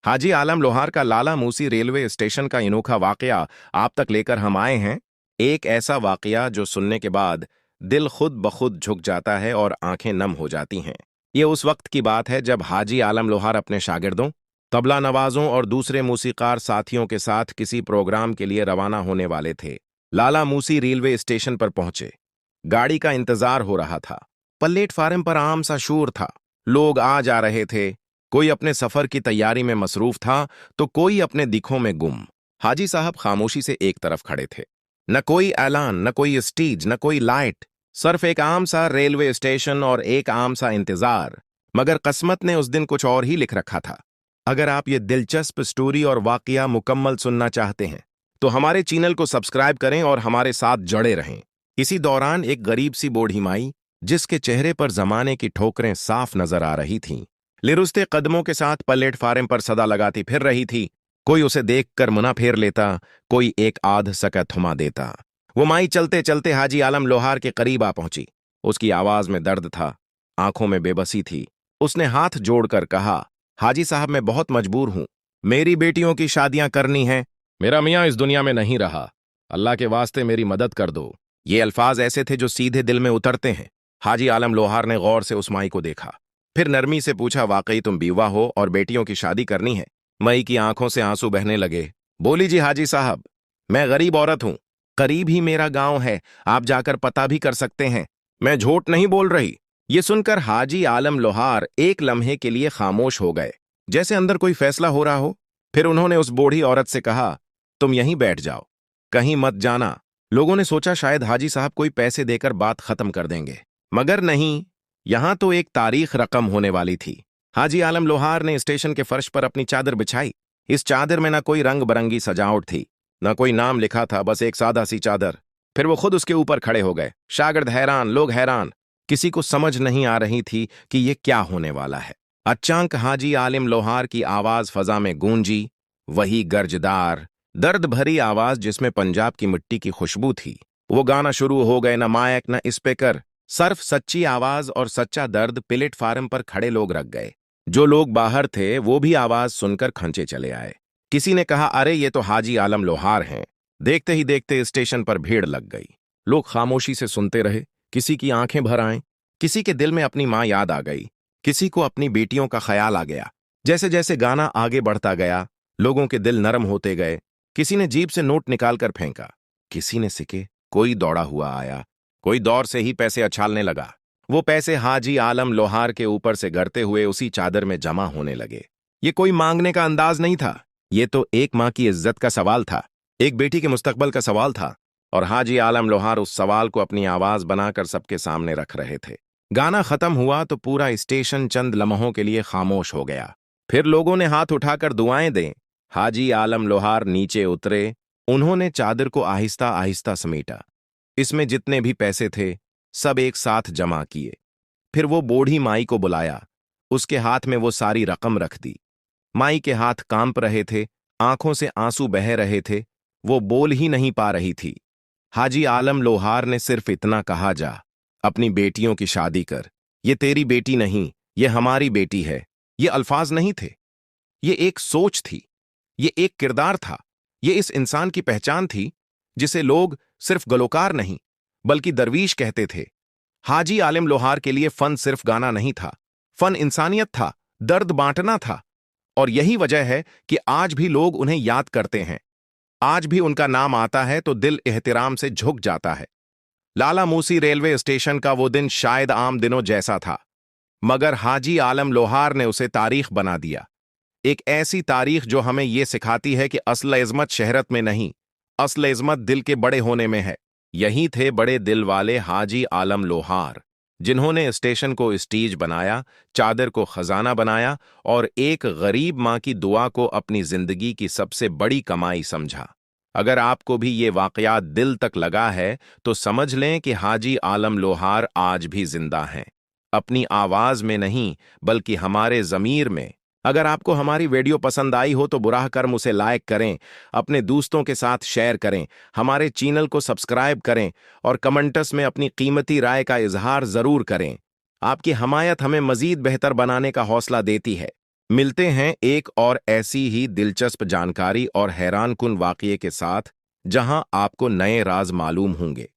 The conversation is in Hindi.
हाजी आलम लोहार का लाला मूसी रेलवे स्टेशन का अनोखा वाकया आप तक लेकर हम आए हैं। एक ऐसा वाकया जो सुनने के बाद दिल खुद ब खुद झुक जाता है और आंखें नम हो जाती हैं। ये उस वक्त की बात है जब हाजी आलम लोहार अपने शागिर्दों, तबला नवाजों और दूसरे मूसीकार साथियों के साथ किसी प्रोग्राम के लिए रवाना होने वाले थे। लाला मूसी रेलवे स्टेशन पर पहुंचे। गाड़ी का इंतजार हो रहा था। प्लेटफार्म पर आम सा शोर था। लोग आ जा रहे थे। कोई अपने सफर की तैयारी में मसरूफ था तो कोई अपने दिखों में गुम। हाजी साहब खामोशी से एक तरफ खड़े थे। न कोई ऐलान, न कोई स्टेज, न कोई लाइट, सिर्फ एक आम सा रेलवे स्टेशन और एक आम सा इंतजार। मगर किस्मत ने उस दिन कुछ और ही लिख रखा था। अगर आप ये दिलचस्प स्टोरी और वाकया मुकम्मल सुनना चाहते हैं तो हमारे चैनल को सब्सक्राइब करें और हमारे साथ जुड़े रहें। इसी दौरान एक गरीब सी बूढ़ी माई, जिसके चेहरे पर जमाने की ठोकरें साफ नजर आ रही थीं, लिरुस्ते कदमों के साथ प्लेटफार्म पर सदा लगाती फिर रही थी। कोई उसे देखकर मुना फेर लेता, कोई एक आध सका थुमा देता। वो माई चलते चलते हाजी आलम लोहार के करीब आ पहुंची। उसकी आवाज में दर्द था, आंखों में बेबसी थी। उसने हाथ जोड़कर कहा, हाजी साहब, मैं बहुत मजबूर हूं। मेरी बेटियों की शादियां करनी हैं। मेरा मियां इस दुनिया में नहीं रहा। अल्लाह के वास्ते मेरी मदद कर दो। ये अल्फाज ऐसे थे जो सीधे दिल में उतरते हैं। हाजी आलम लोहार ने गौर से उस माई को देखा, फिर नरमी से पूछा, वाकई तुम बीवा हो और बेटियों की शादी करनी है? मई की आंखों से आंसू बहने लगे। बोली, जी हाजी साहब, मैं गरीब औरत हूं। करीब ही मेरा गांव है, आप जाकर पता भी कर सकते हैं। मैं झूठ नहीं बोल रही। ये सुनकर हाजी आलम लोहार एक लम्हे के लिए खामोश हो गए, जैसे अंदर कोई फैसला हो रहा हो। फिर उन्होंने उस बूढ़ी औरत से कहा, तुम यहीं बैठ जाओ, कहीं मत जाना। लोगों ने सोचा शायद हाजी साहब कोई पैसे देकर बात खत्म कर देंगे, मगर नहीं। यहां तो एक तारीख रकम होने वाली थी। हाजी आलम लोहार ने स्टेशन के फर्श पर अपनी चादर बिछाई। इस चादर में न कोई रंग बरंगी सजावट थी, न कोई नाम लिखा था, बस एक सादा सी चादर। फिर वो खुद उसके ऊपर खड़े हो गए। शागिर्द हैरान, लोग हैरान। किसी को समझ नहीं आ रही थी कि ये क्या होने वाला है। अचानक हाजी आलिम लोहार की आवाज फजा में गूंजी, वही गर्जदार, दर्द भरी आवाज जिसमें पंजाब की मिट्टी की खुशबू थी। वो गाना शुरू हो गए, न मायक न स्पीकर, सिर्फ सच्ची आवाज और सच्चा दर्द। प्लेटफार्म पर खड़े लोग रख गए। जो लोग बाहर थे वो भी आवाज सुनकर खंचे चले आए। किसी ने कहा, अरे ये तो हाजी आलम लोहार हैं। देखते ही देखते स्टेशन पर भीड़ लग गई। लोग खामोशी से सुनते रहे। किसी की आंखें भर आईं, किसी के दिल में अपनी मां याद आ गई, किसी को अपनी बेटियों का ख्याल आ गया। जैसे जैसे गाना आगे बढ़ता गया, लोगों के दिल नरम होते गए। किसी ने जेब से नोट निकालकर फेंका, किसी ने सिक्के, कोई दौड़ा हुआ आया, कोई दौर से ही पैसे अछालने लगा। वो पैसे हाजी आलम लोहार के ऊपर से गिरते हुए उसी चादर में जमा होने लगे। ये कोई मांगने का अंदाज नहीं था, ये तो एक मां की इज्जत का सवाल था, एक बेटी के मुस्तकबल का सवाल था। और हाजी आलम लोहार उस सवाल को अपनी आवाज बनाकर सबके सामने रख रहे थे। गाना खत्म हुआ तो पूरा स्टेशन चंद लम्हों के लिए खामोश हो गया। फिर लोगों ने हाथ उठाकर दुआएं दें। हाजी आलम लोहार नीचे उतरे। उन्होंने चादर को आहिस्ता आहिस्ता समेटा। इसमें जितने भी पैसे थे सब एक साथ जमा किए। फिर वो बूढ़ी माई को बुलाया। उसके हाथ में वो सारी रकम रख दी। माई के हाथ कांप रहे थे, आंखों से आंसू बह रहे थे, वो बोल ही नहीं पा रही थी। हाजी आलम लोहार ने सिर्फ इतना कहा, जा अपनी बेटियों की शादी कर। ये तेरी बेटी नहीं, ये हमारी बेटी है। ये अल्फाज नहीं थे, ये एक सोच थी, ये एक किरदार था, ये इस इंसान की पहचान थी जिसे लोग सिर्फ गलोकार नहीं बल्कि दरवीश कहते थे। हाजी आलिम लोहार के लिए फन सिर्फ गाना नहीं था, फन इंसानियत था, दर्द बांटना था। और यही वजह है कि आज भी लोग उन्हें याद करते हैं। आज भी उनका नाम आता है तो दिल एहतिराम से झुक जाता है। लाला मूसी रेलवे स्टेशन का वो दिन शायद आम दिनों जैसा था, मगर हाजी आलम लोहार ने उसे तारीख बना दिया। एक ऐसी तारीख जो हमें यह सिखाती है कि असल इज़्ज़त शहरत में नहीं, असल इज़्ज़त दिल के बड़े होने में है। यही थे बड़े दिल वाले हाजी आलम लोहार, जिन्होंने स्टेशन को स्टेज बनाया, चादर को खजाना बनाया और एक गरीब मां की दुआ को अपनी जिंदगी की सबसे बड़ी कमाई समझा। अगर आपको भी ये वाकया दिल तक लगा है तो समझ लें कि हाजी आलम लोहार आज भी जिंदा हैं, अपनी आवाज में नहीं बल्कि हमारे ज़मीर में। अगर आपको हमारी वीडियो पसंद आई हो तो बुराह कर्म उसे लाइक करें, अपने दोस्तों के साथ शेयर करें, हमारे चैनल को सब्सक्राइब करें और कमेंट्स में अपनी कीमती राय का इजहार जरूर करें। आपकी हमायत हमें मजीद बेहतर बनाने का हौसला देती है। मिलते हैं एक और ऐसी ही दिलचस्प जानकारी और हैरानकुन वाकये के साथ, जहां आपको नए राज मालूम होंगे।